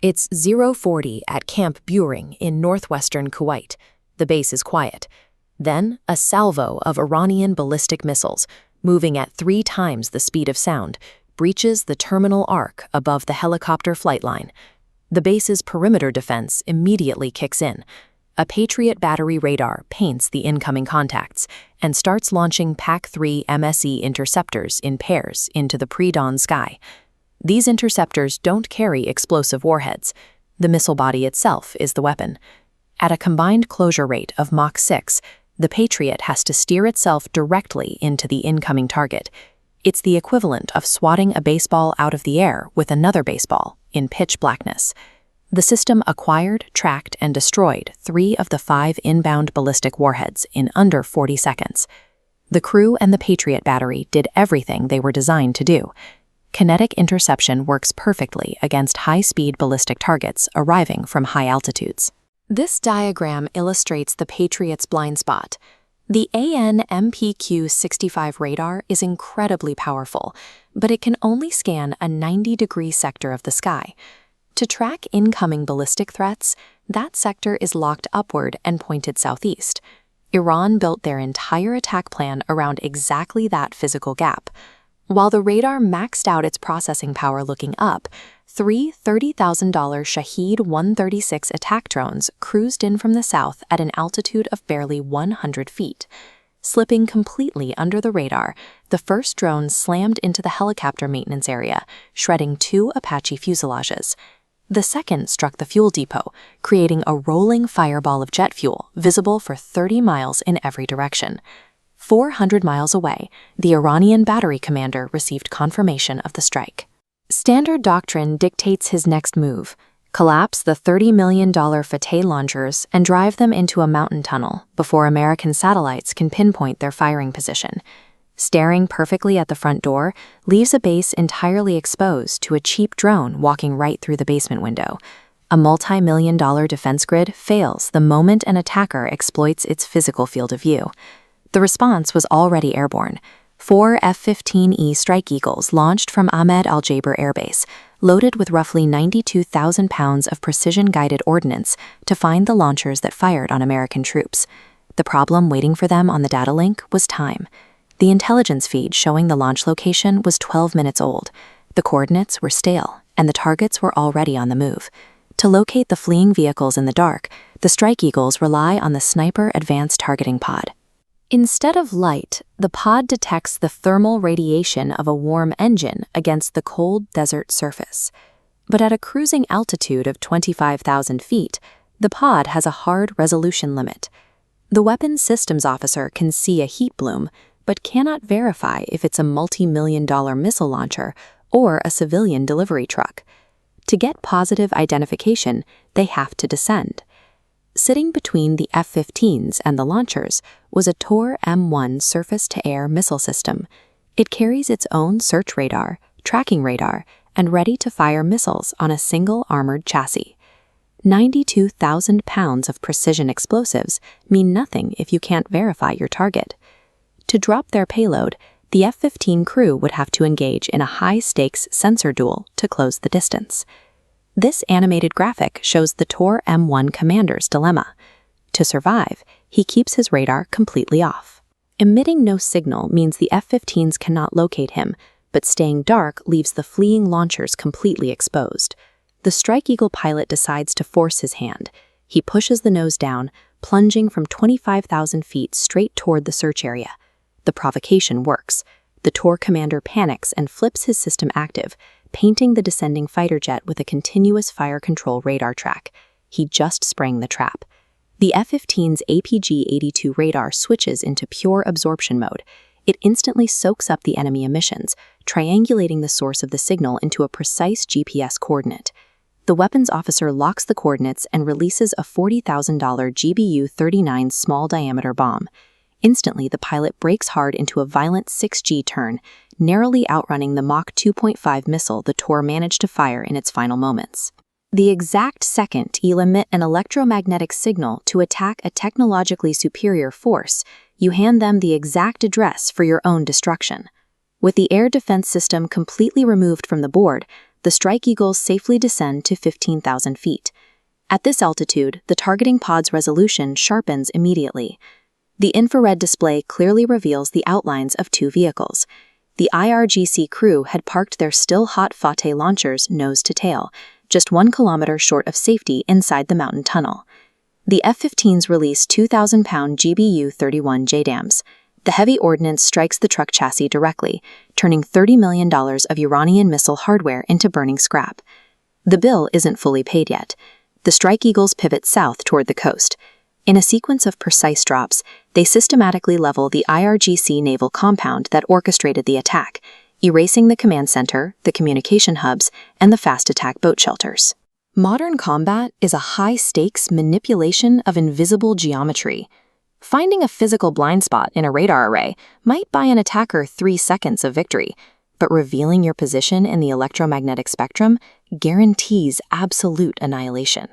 It's 0:40 at Camp Buehring in northwestern Kuwait. The base is quiet. Then, a salvo of Iranian ballistic missiles, moving at 3 times the speed of sound, breaches the terminal arc above the helicopter flight line. The base's perimeter defense immediately kicks in. A Patriot battery radar paints the incoming contacts and starts launching PAC-3 MSE interceptors in pairs into the pre-dawn sky. These interceptors don't carry explosive warheads. The missile body itself is the weapon. At a combined closure rate of Mach 6, the Patriot has to steer itself directly into the incoming target. It's the equivalent of swatting a baseball out of the air with another baseball in pitch blackness. The system acquired, tracked, and destroyed 3 of the 5 inbound ballistic warheads in under 40 seconds. The crew and the Patriot battery did everything they were designed to do. Kinetic interception works perfectly against high-speed ballistic targets arriving from high altitudes. This diagram illustrates the Patriot's blind spot. The AN/MPQ-65 radar is incredibly powerful, but it can only scan a 90-degree sector of the sky. To track incoming ballistic threats, that sector is locked upward and pointed southeast. Iran built their entire attack plan around exactly that physical gap. While the radar maxed out its processing power looking up, 3 $30,000 Shahed 136 attack drones cruised in from the south at an altitude of barely 100 feet. Slipping completely under the radar, the first drone slammed into the helicopter maintenance area, shredding 2 Apache fuselages. The second struck the fuel depot, creating a rolling fireball of jet fuel visible for 30 miles in every direction. 400 miles away, the Iranian battery commander received confirmation of the strike. Standard doctrine dictates his next move: collapse the $30 million Fateh launchers and drive them into a mountain tunnel before American satellites can pinpoint their firing position. Staring perfectly at the front door leaves a base entirely exposed to a cheap drone walking right through the basement window. A multi-million-dollar defense grid fails the moment an attacker exploits its physical field of view. The response was already airborne. 4 F-15E Strike Eagles launched from Ahmed Al-Jaber Air Base, loaded with roughly 92,000 pounds of precision-guided ordnance to find the launchers that fired on American troops. The problem waiting for them on the data link was time. The intelligence feed showing the launch location was 12 minutes old. The coordinates were stale, and the targets were already on the move. To locate the fleeing vehicles in the dark, the Strike Eagles rely on the Sniper Advanced Targeting Pod. Instead of light, the pod detects the thermal radiation of a warm engine against the cold desert surface. But at a cruising altitude of 25,000 feet, the pod has a hard resolution limit. The weapons systems officer can see a heat bloom, but cannot verify if it's a multi-million-dollar missile launcher or a civilian delivery truck. To get positive identification, they have to descend. Sitting between the F-15s and the launchers was a TOR M1 surface-to-air missile system. It carries its own search radar, tracking radar, and ready-to-fire missiles on a single armored chassis. 92,000 pounds of precision explosives mean nothing if you can't verify your target. To drop their payload, the F-15 crew would have to engage in a high-stakes sensor duel to close the distance. This animated graphic shows the TOR M1 commander's dilemma. To survive, he keeps his radar completely off. Emitting no signal means the F-15s cannot locate him, but staying dark leaves the fleeing launchers completely exposed. The Strike Eagle pilot decides to force his hand. He pushes the nose down, plunging from 25,000 feet straight toward the search area. The provocation works. The TOR commander panics and flips his system active, painting the descending fighter jet with a continuous fire control radar track. He just sprang the trap. The F-15's APG-82 radar switches into pure absorption mode. It instantly soaks up the enemy emissions, triangulating the source of the signal into a precise GPS coordinate. The weapons officer locks the coordinates and releases a $40,000 GBU-39 small-diameter bomb. Instantly, the pilot brakes hard into a violent 6G turn, narrowly outrunning the Mach 2.5 missile the TOR managed to fire in its final moments. The exact second you'll emit an electromagnetic signal to attack a technologically superior force, you hand them the exact address for your own destruction. With the air defense system completely removed from the board, the the Strike Eagles safely descend to 15,000 feet. At this altitude, the targeting pod's resolution sharpens immediately. The infrared display clearly reveals the outlines of two vehicles. The IRGC crew had parked their still-hot Fateh launchers nose to tail, just 1 kilometer short of safety inside the mountain tunnel. The F-15s release 2,000-pound GBU-31 JDAMs. The heavy ordnance strikes the truck chassis directly, turning $30 million of Iranian missile hardware into burning scrap. The bill isn't fully paid yet. The Strike Eagles pivot south toward the coast. In a sequence of precise drops, they systematically level the IRGC naval compound that orchestrated the attack, erasing the command center, the communication hubs, and the fast attack boat shelters. Modern combat is a high-stakes manipulation of invisible geometry. Finding a physical blind spot in a radar array might buy an attacker 3 seconds of victory, but revealing your position in the electromagnetic spectrum guarantees absolute annihilation.